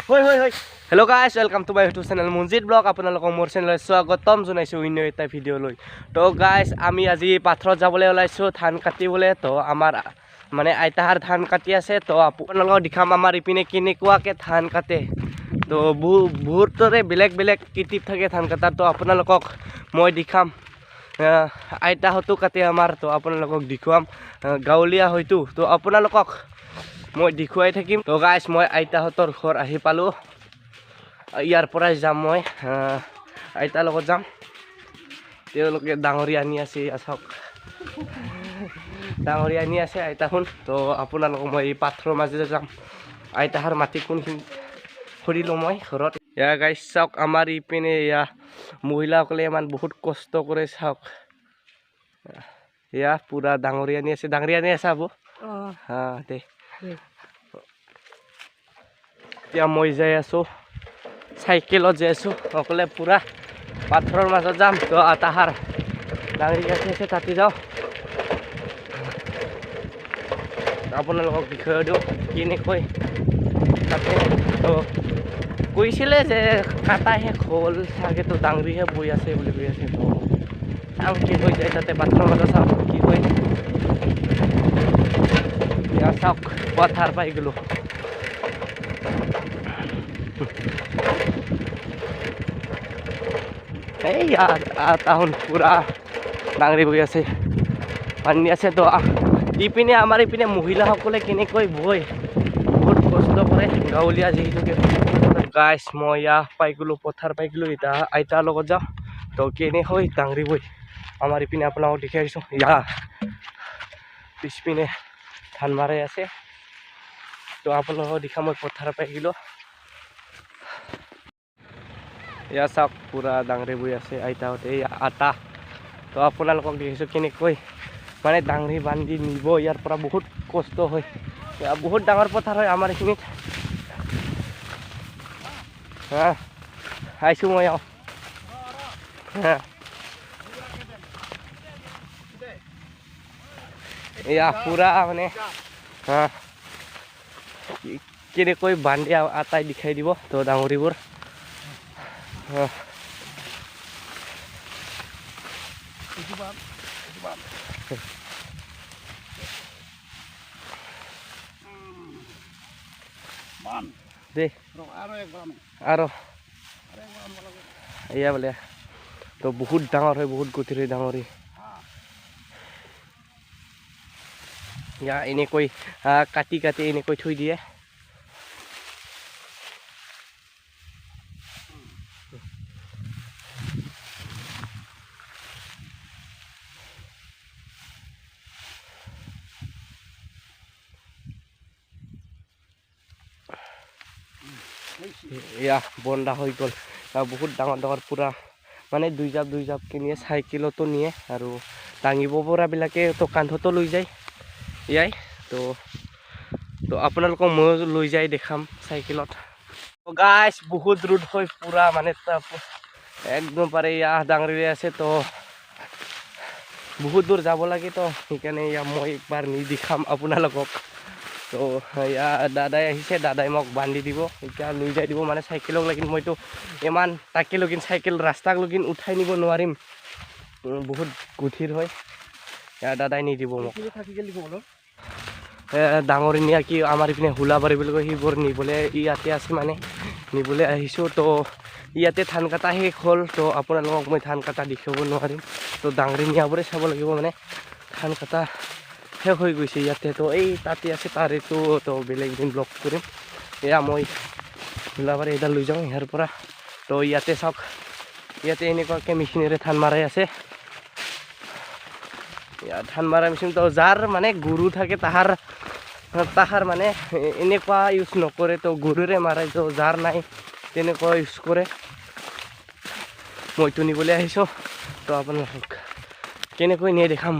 হয় হয় হয় hello' guys welcome to my YouTube channel Manjit blog আপোনালোকক মোৰ চেনেলত স্বাগতম জনাইছোঁ অন্য এটা ভিডিঅ' লৈ তো গাইছ আমি আজি পাথৰত যাবলৈ ওলাইছোঁ ধান কাটিবলৈ তো আমাৰ মানে আইতাহাৰ ধান কাটি আছে তো আপোনালোকক দেখাম আমাৰ ইপিনে কেনেকুৱাকৈ ধান কাটে তো বহুতৰে বেলেগ বেলেগ কৃতিপ থাকে ধান কটাত তো আপোনালোকক মই দেখাম আইতাহঁতো কাটে আমাৰ তো আপোনালোকক দেখুৱাম গাঁৱলীয়া হয়তো তো আপোনালোকক মই দেখুৱাই থাকিম তো গাইছ মই আইতাহঁতৰ ঘৰ আহি পালোঁ ইয়াৰ পৰাই যাম মই আইতাৰ লগত যাম তেওঁলোকে ডাঙৰি আনি আছে চাওক ডাঙৰি আনি আছে আইতাখন তো আপোনালোকক মই এই পাথৰৰ মাজেৰে যাম আইতাহাৰ মাটি কোনখিনি ফুৰিলোঁ মই ঘৰত এয়া গাইছ চাওক আমাৰ ইপিনে এয়া মহিলাসকলে ইমান বহুত কষ্ট কৰে চাওক এয়া পুৰা ডাঙৰি আনি আছে আবো দে এতিয়া মই যাই আছোঁ চাইকেলত যাই আছোঁ অকলে পুৰা পাথৰৰ মাজত যাম তো তাহাৰ ডাঙৰি গাঠি আছে তাতে যাওঁ আপোনালোকক বিষয়ে দিওঁ কেনেকৈ তাতে তো কৈছিলে যে কাটা শেষ হ'ল চাগে তো ডাঙৰিহে বৈ আছে বুলি কৈ আছে তো চাওঁ কি হৈ যায় তাতে পাথৰৰ মাজত চাওঁ কি হয় এতিয়া চাওক পথাৰ পাই গ'লোঁ এই তাহোন পুৰা ডাঙৰি বৈ আছে পানী আছে তো ইপিনে আমাৰ ইপিনে মহিলাসকলে কেনেকৈ বয় বহুত কষ্ট কৰে গাঁৱলীয়া যিহেতুকে গাইছ মই পাই গ'লোঁ পথাৰ পাই গ'লোঁ এতিয়া আইতাৰ লগত যাওঁ তো কেনেকৈ ডাঙৰি বৈ আমাৰ ইপিনে আপোনালোকক দেখাই দিছোঁ পিছপিনে ধান মাৰাই আছে তো আপোনালোকক দেখা মই পথাৰ পাই গ'লোঁ এয়া চাওক পুৰা ডাঙৰি বৈ আছে আইতাহঁতে এই আটা তো আপোনালোকক দেখিছোঁ কেনেকৈ মানে ডাঙৰি বান্ধি নিব ইয়াৰ পৰা বহুত কষ্ট হয় বহুত ডাঙৰ পথাৰ হয় আমাৰ এইখিনিত আহিছোঁ মই এয়া পুৰা মানে কেনেকৈ বান্ধি আটাই দেখাই দিব তো ডাঙৰিবোৰ দে আৰু এয়া বোলে তো বহুত ডাঙৰ হয় বহুত গতিৰ হয় ডাঙৰি ইয়া এনেকৈ কাটি কাটি এনেকৈ থৈ দিয়ে এয়া বন্ধা হৈ গ'ল বহুত ডাঙৰ ডাঙৰ পুৰা মানে দুই জাপকে নিয়ে চাইকেলতো নিয়ে আৰু দাঙিব পৰাবিলাকে তো কান্ধতো লৈ যায় এয়াই তো আপোনালোকক ময়ো লৈ যাই দেখাম চাইকেলত গাইছ বহুত ৰ'দ হয় পুৰা মানে একদম পাৰে ডাঙৰি আছে তো বহুত দূৰ যাব লাগে তো সেইকাৰণে মই একবাৰ নি দেখাম আপোনালোকক তো দাদাই আহিছে দাদাই মোক বান্ধি দিব এতিয়া লৈ যাই দিব মানে চাইকেলক লাগিন মইতো ইমান তাকে লগিন চাইকেল ৰাস্তাক লগিন উঠাই নিব নোৱাৰিম বহুত গধীৰ হয় দাদাই নি দিব মোক ডাঙৰি নিয়া কি আমাৰ ইপিনে হোলাবাৰী বুলি কয় সেইবোৰ নিবলৈ ইয়াতে আছে মানে নিবলৈ আহিছোঁ তো ইয়াতে ধান কটা শেষ হ'ল তো আপোনালোকক মই ধান কটা দেখাব নোৱাৰিম তো ডাঙৰি নিয়াবোৰে চাব লাগিব মানে ধান কটা শেষ হৈ গৈছে ইয়াতে তো এই তাতে আছে তাৰেতো তো বেলেগ দিন ব্লগ কৰিম এয়া মই হোলাবাৰী এডাল লৈ যাওঁ ইয়াৰ পৰা তো ইয়াতে চাওক ইয়াতে এনেকুৱাকৈ মেচিনেৰে ধান মাৰাই আছে ধান মাৰা মেচিন তো যাৰ মানে গৰু থাকে তাহাৰ মানে এনেকুৱা ইউজ নকৰে তো গৰুৰে মাৰে তো যাৰ নাই তেনেকুৱা ইউজ কৰে মইতো নিবলৈ আহিছোঁ তো আপোনালোকক কেনেকৈ নিয়ে দেখাম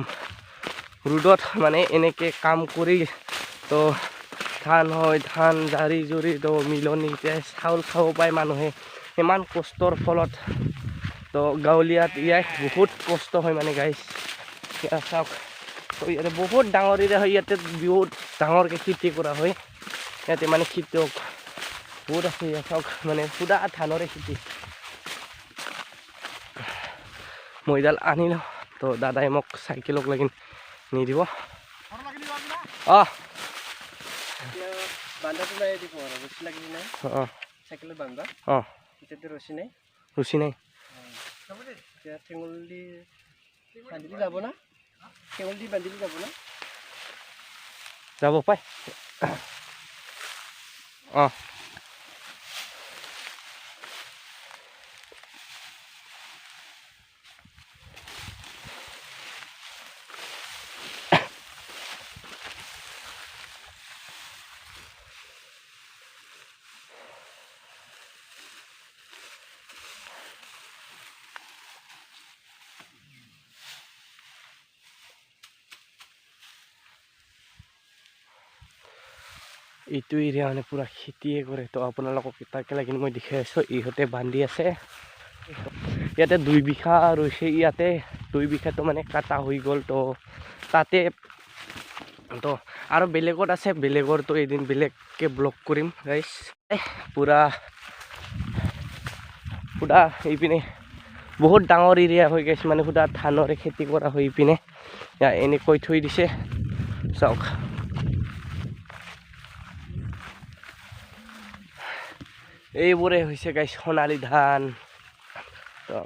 ৰ'দত মানে এনেকৈ কাম কৰি তো ধান হয় ধান জাৰি জুৰি তো মিলনি এতিয়া চাউল খাব পায় মানুহে ইমান কষ্টৰ ফলত তো গাঁৱলীয়াত বহুত কষ্ট হয় মানে গাইছ চাওক ইয়াতে বহুত ডাঙৰিৰে হয় ইয়াতে বহুত ডাঙৰকৈ খেতি কৰা হয় ইয়াতে মানে খেতিয়ক বহুত আছে চাওক মানে পুৰা ধানৰে খেতি মইডাল আনি লওঁ তো দাদাই মোক চাইকেলক লাগি নি দিব অঁ বান্ধাটো নাই দিব আৰু ৰছী লাগি নাই অঁ চাইকেলত বান্ধা অঁ এতিয়াতো ৰছী নাই ৰুচি নাই এতিয়া ঠেঙুল দি বান্ধিলে যাব না ঠেঙুল দি বান্ধিলে যাব না যাব পাই অঁ এইটো এৰিয়া মানে পুৰা খেতিয়ে কৰে তো আপোনালোকক তাকে লাগি মই দেখাই আছোঁ ইহঁতে বান্ধি আছে ইয়াতে 2 বিঘা ৰৈছে ইয়াতে 2 বিঘাটো মানে কাটা হৈ গ'ল তো তাতে তো আৰু বেলেগত আছে বেলেগৰতো এদিন বেলেগকে ব্লগ কৰিম গাইছ পুৰা পুৰা এইপিনে বহুত ডাঙৰ এৰিয়া হৈ গৈছে মানে সুধা ধানৰে খেতি কৰা হৈ পিনে এনেকৈ থৈ দিছে চাওক এইবোৰে হৈছে গাইছ সোণালী ধান তো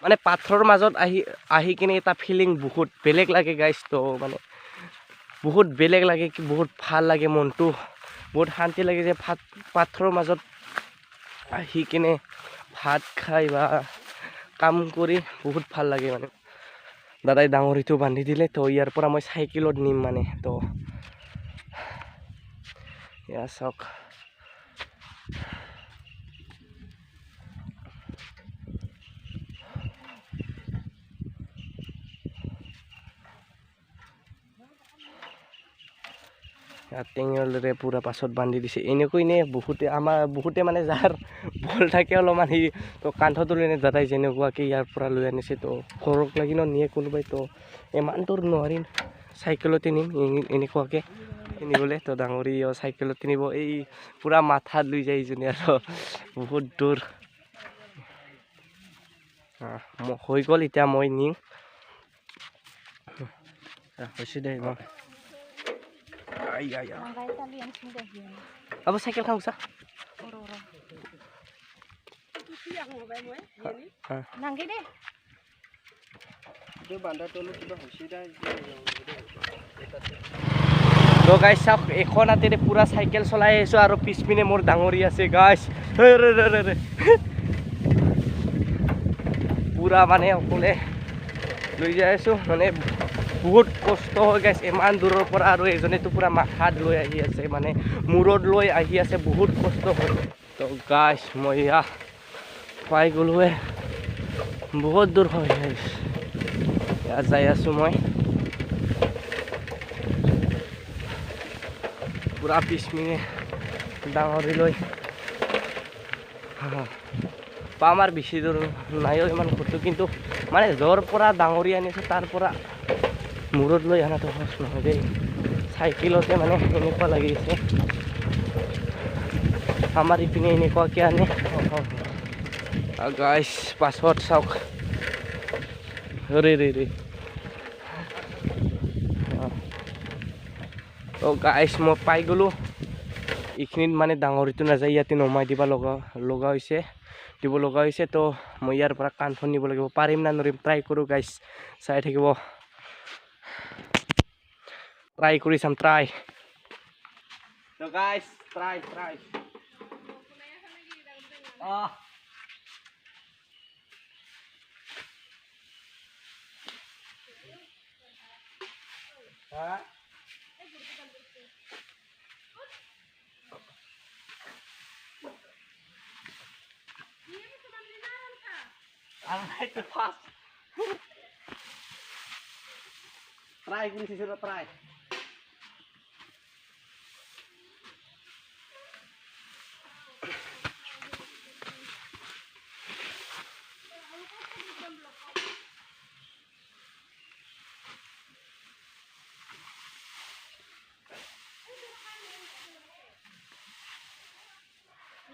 মানে পাথৰৰ মাজত আহি কিনে এটা ফিলিং বহুত বেলেগ লাগে গাইছ তো মানে বহুত বেলেগ লাগে কি বহুত ভাল লাগে মনটো বহুত শান্তি লাগে যে পাথৰৰ মাজত আহি কিনে ভাত খাই বা কাম কৰি বহুত ভাল লাগে মানে দাদাই ডাঙৰিটো বান্ধি দিলে তো ইয়াৰ পৰা মই চাইকেলত নিম মানে তো এয়া চাওক টেঙেলৰে পুৰা পাছত বান্ধি দিছে এনেকৈ নে বহুতে মানে যাৰ বল থাকে অলপমান সি তো কান্ধত লৈ নে দাদাই যেনেকুৱাকৈ ইয়াৰ পৰা লৈ আনিছে তো ঘৰক লাগি নিয়ে কোনোবাই তো ইমান দূৰ নোৱাৰিম চাইকেলতে নিম এনেকুৱাকৈ নিবলৈ তো ডাঙৰি চাইকেলতে নিব এই পুৰা মাথাত লৈ যায় ইজনী আৰু বহুত দূৰ হৈ গ'ল এতিয়া মই নিম হৈছে দে अब साइकेल खाऊ सा নাংগে দে তো বান্ধাৰ তলত কিবা হৈছে তো গাইছ চাওক এখন হাতেৰে পুৰা চাইকেল চলাই আহিছোঁ আৰু পিছপিনে মোৰ ডাঙৰি আছে গাইছ পুৰা মানে অকলে লৈ যাই আছোঁ মানে বহুত কষ্ট হৈ গৈছে ইমান দূৰৰ পৰা আৰু এজনেতো পুৰা মাথাত লৈ আহি আছে মানে মূৰত লৈ আহি আছে বহুত কষ্ট হয় তো গাইছ মই ইয়াত পাই গ'লোৱে বহুত দূৰ হৈ গাইছ ইয়াত যাই আছোঁ মই পুৰা পিছপিনে ডাঙৰি লৈ পাম আৰু বেছি দূৰ নাইও ইমান ঘৰটো কিন্তু মানে য'ৰ পৰা ডাঙৰি আনিছোঁ তাৰ পৰা মূৰত লৈ আনাটো সহজ নহয় দেই চাইকেলতে মানে এনেকুৱা লাগিছে আমাৰ ইপিনে এনেকুৱাকৈ আনে গাইছ পাছত চাওক ৰে গাইছ মই পাই গ'লোঁ এইখিনিত মানে ডাঙৰিটো নাযায় ইয়াতে নমাই দিব লগা হৈছে তো মই ইয়াৰ পৰা কাণখন নিব লাগিব পাৰিম না নোৱাৰিম ট্ৰাই কৰোঁ গাইছ চাই থাকিব ট্ৰাই কৰি চাম ট্ৰাই তো গাইছ try I'm right to pass. Try, kung sisira try.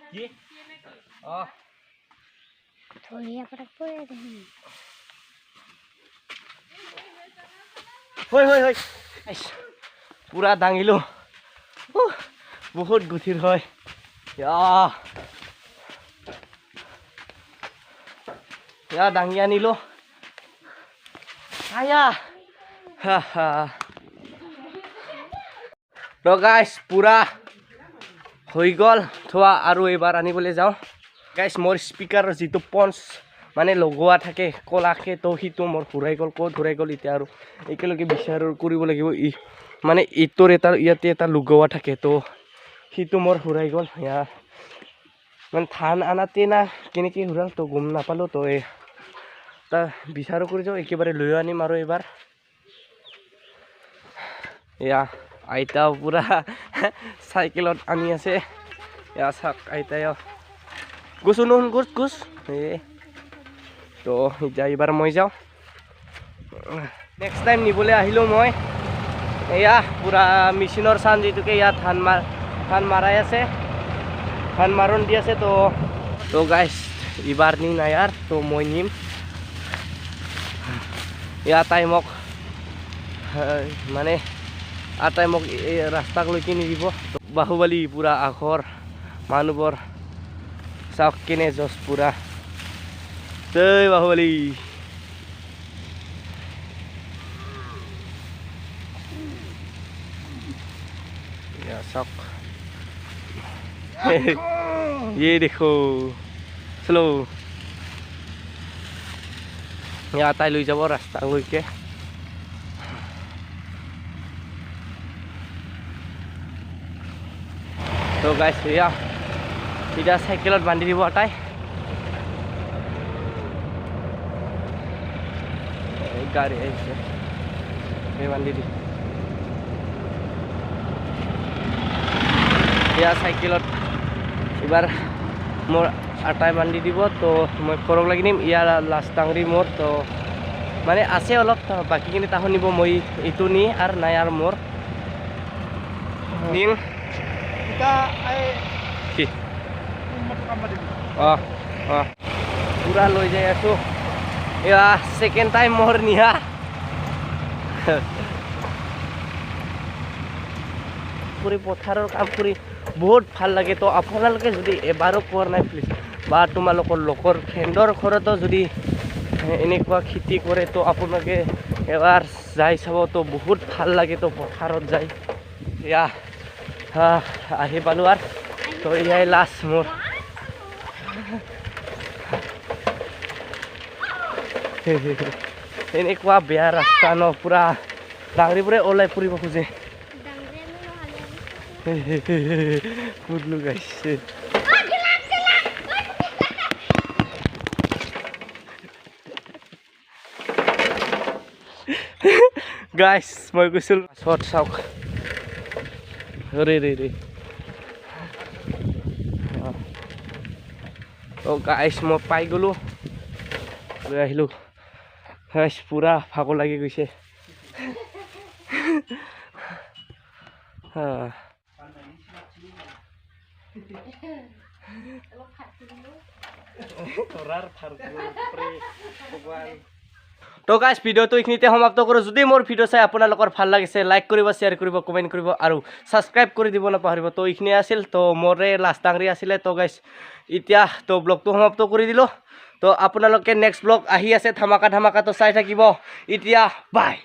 কি অ ধনিয়া পাতা পৰে দেখোন হয় হয় হয় পুৰা দাঙিলো বহুত গুঠিৰ হয় দাঙি আনিলো তো গাইছ পুৰা হৈ গ'ল থোৱা আৰু এইবাৰ আনিবলৈ যাওঁ গাইছ মোৰ স্পীকাৰৰ যিটো পঞ্চ মানে লগোৱা থাকে কলাকে তো সিটো মোৰ ঘূৰাই গ'ল ক'ত ঘূৰাই গ'ল এতিয়া আৰু একেলগে বিচাৰ কৰিব লাগিব মানে ইটোৰ এটা ইয়াতে এটা লগোৱা থাকে তো সিটো মোৰ ঘূৰাই গ'ল মানে ধান আনাতে না কেনেকৈ ঘূৰাল তো গম নাপালোঁ তো এটা বিচাৰো কৰি যাওঁ একেবাৰে লৈ আনিম আৰু এইবাৰ এয়া আইতা পুৰা চাইকেলত আনি আছে এয়া চাওক আইতাই গুছ নুন গুছ গুছ তো এতিয়া এইবাৰ মই যাওঁ নেক্সট টাইম নিবলৈ আহিলোঁ মই এয়া পুৰা মেচিনৰ চান যিটোকে ইয়াত ধান মাৰাই আছে ধান মাৰণ দি আছে তো গাইছ এইবাৰ নি নাই আৰু তো মই নিম তাই মোক মানে আটাই মোক এই ৰাস্তাক লৈ কিনি দিব বাহুবলী পুৰা আখৰ মানুহবোৰ চাওক কেনে জছ পুৰা তই বাহুবলী চাওক দেখো চলো তাই লৈ যাব ৰাস্তালৈকে তো গাইছ এতিয়া চাইকেলত বান্ধি দিব তাই গাড়ী আহিছে বান্ধি দি চাইকেলত এবাৰ মোৰ আটাই বান্ধি দিব তো মই ঘৰক লাগি নিম ইয়াৰ লাষ্ট ডাঙৰি মোৰ তো মানে আছে অলপ বাকীখিনি তাহো নিব মই এইটো নি আৰু নাই আৰু মোৰ নিম পুৰা লৈ যাই আছো এয়া ছেকেণ্ড টাইম মোৰ নিয়া কৰি পথাৰৰ কাম কৰি বহুত ভাল লাগে তো আপোনালোকে যদি এবাৰো কৰা নাই প্লিজ বা তোমালোকৰ লগৰ ফ্ৰেণ্ডৰ ঘৰতো যদি এনেকুৱা খেতি কৰে তো আপোনালোকে এবাৰ যাই চাব তো বহুত ভাল লাগে তো পথাৰত যায় এয়া আহি পালোঁ আৰু তো এয়াই লাষ্ট মোৰ এনেকুৱা বেয়া ৰাস্তা ন পুৰা ডাঙৰিবোৰে ওলাই ফুৰিব খোজে ফুটলো গাইছে গাইছ মই কৈছিলোঁ চট চাওক ৰে গাইছ মই পাই গ'লোঁ লৈ আহিলোঁ গাইছ পুৰা ভাগৰ লাগি গৈছে তো গাইছ ভিডিঅ'টো এইখিনিতে সমাপ্ত কৰোঁ যদি মোৰ ভিডিঅ' চাই আপোনালোকৰ ভাল লাগিছে লাইক কৰিব শ্বেয়াৰ কৰিব কমেণ্ট কৰিব আৰু ছাবস্ক্ৰাইব কৰি দিব নাপাহৰিব তো এইখিনি আছিল তো মোৰে লাষ্ট ডাঙৰি আছিলে তো গাইছ এতিয়া তো ব্লগটো সমাপ্ত কৰি দিলোঁ তো আপোনালোকে নেক্সট ব্লগ আহি আছে ধামাকা তো চাই থাকিব এতিয়া বাই